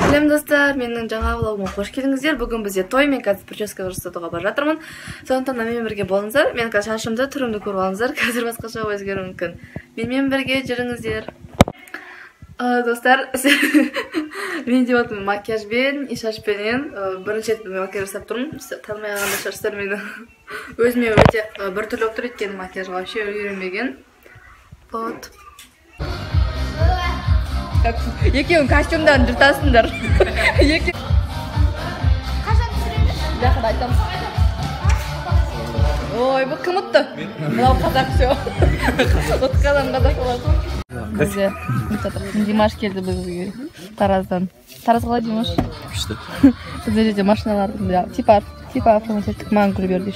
Сәлем достар, менің жаңа влогыма қош келдіңіздер. Бүгін бізде той, мен қазір прическа жасатуға бара жатырмын. Сондықтан менімен бірге болыңыздар. Мен қазір шашымды, түрімді көріп алыңыздар. Қазір басқаша өзгеруі мүмкін. Менімен бірге жүріңіздер. Достар, мен деп отырмын макияжбен, шашпенен бірінші рет макияж жасап тұрмын. Танымай қалғанда шаштар мені өзіме өте біртүрлі болып тұр, өйткені макияжға вообще үйренбеген. Вот. Екеуің костюмдан жыртасыңдар. Қашан түсіреміз? Жақын айтамыз. Ой, бұл кім ұтты? Мынау қазақ все. Ұтқадан қазақ болады. Бізде Димаш келді бізге Тараздан. Тараз қалай Димаш? Күшті. Бізде жерде машиналардың типа автоматик маған күлі берді.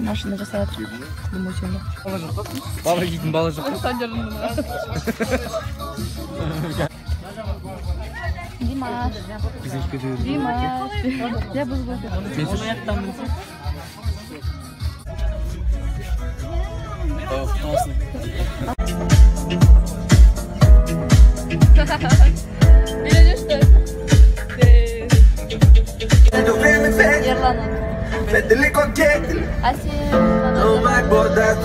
Машина жасап жатыр. Бала жейтін бала жоқ. Димаш. Димаш. Я бұз көзі. Мен сіз аяқтамын.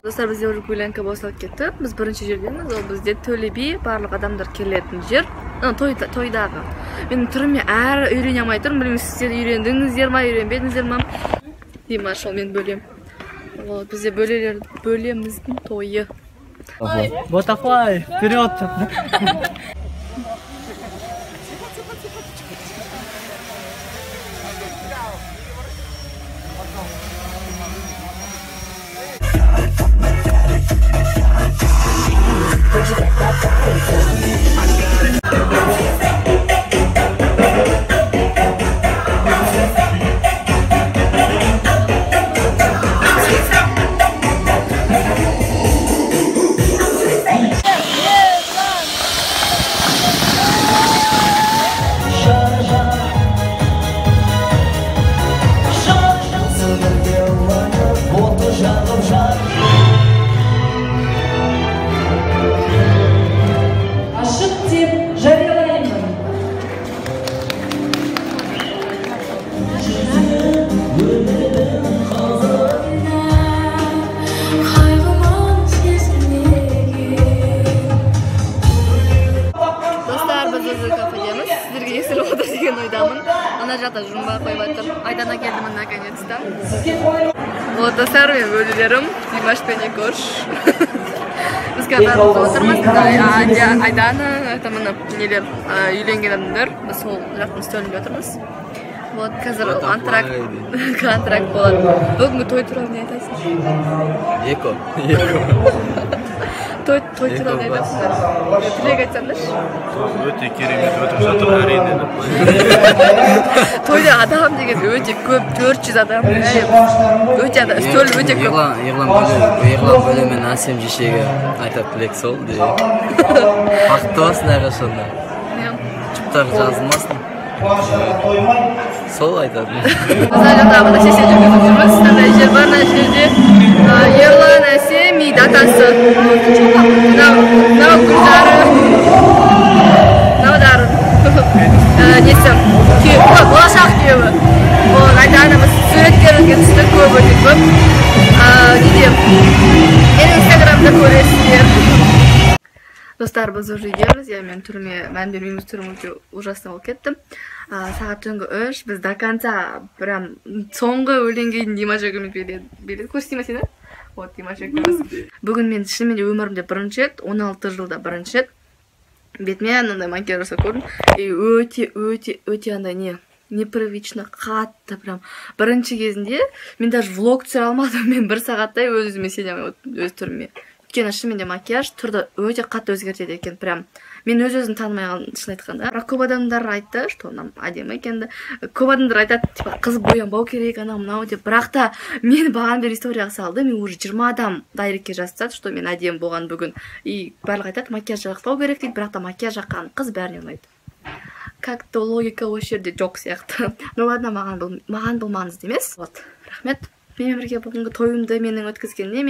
Достар, бізде уже гулянка басталып кетті. Біз бірінші жердеміз, ол бізде Төле би, барлық адамдар келетін жер. Тойдағы. Мен түріме әрі үйрене алмай тұрмын. Білмеймін, сіздер үйрендіңіздер ма, үйренбедіңіздер ма? Димаш, ол мен бөлем. Бізде бөлеміздің тойы. Ботафлай, вперед! Жақта жұмба қойып атыр. Айдана келдім наконец-то. Вот, достар, мен бөлілерім. Димаш пен Екош. Біз қазір отырмыз. Айдана, это мына нелер үйленген адамдар. Біз сол жақтың үстелінде отырмыз. Вот, қазір контракт болады. Бүгінгі той туралы не айтасың? Еко. Той туралы не айтасыңдар? Тілек айтсаңдаршы. Өте керемет өтіп жатыр, әрине. Тойда адам деген өте көп, 400 адам. Өте адам, үстел өте көп. Ерлан бөлі мен Асем жешеге айтап тілек сол. Бақытты болсын әрқашанда. Жұптар жазылмасын. Сол айтады. Мына жақта мына шеше жүргізіп жүрміз. Қандай жер бар, мына жерде Ерлан, Әсем, атасы. Мынау Гүлзары. Мынау Дарын. Несі? Болашақ күйеуі. Ол Айданамыз суреттерге түсті көп, өте көп. Менің инстаграмда көресіздер. Достар, біз уже едеміз. Мен түріме мән бермейміз, түрім өте ужасно болып кеттім. Сағат түнгі 3, біз до конца прям соңғы өлеңге дейін Димаш өгіміз береді. Көрсі Димаш еді? Вот, Димаш өгіміз. Бүгін мен шынымен өмірімде бірінші рет, 16 жылда бірінші рет бетіме андай макияж жасап көрдім. Өте андай непривычно, қатты прям. Бірінші кезінде мен даже влог түсіре алмадым. Мен бір сағаттай өзіме сене алмай өз түріме. Өйткені шынымен де макияж түрді өте қатты өзгертеді екен. Прям мен өзім танымай қалдым, шын айтқанда. Бірақ көп адамдар айтты, что нам әдемі екенді. Көп адамдар айтады, типа қыз боянбау керек, анау мынау деп. Бірақ та мен баған бері историяға салды. Мен уже 20 адам дайректке жазды, что мен әдемі болған бүгін. И барлық айтады, макияж жақпау керек дейді, бірақ та макияж жаққан қыз бәріне ұнайды. Как-то логика осы жерде жоқ сияқты. Ну ладно, маған бұл маңызды емес. Вот, рахмет. Менімен бірге бүгінгі тойымды менің өткізгеніне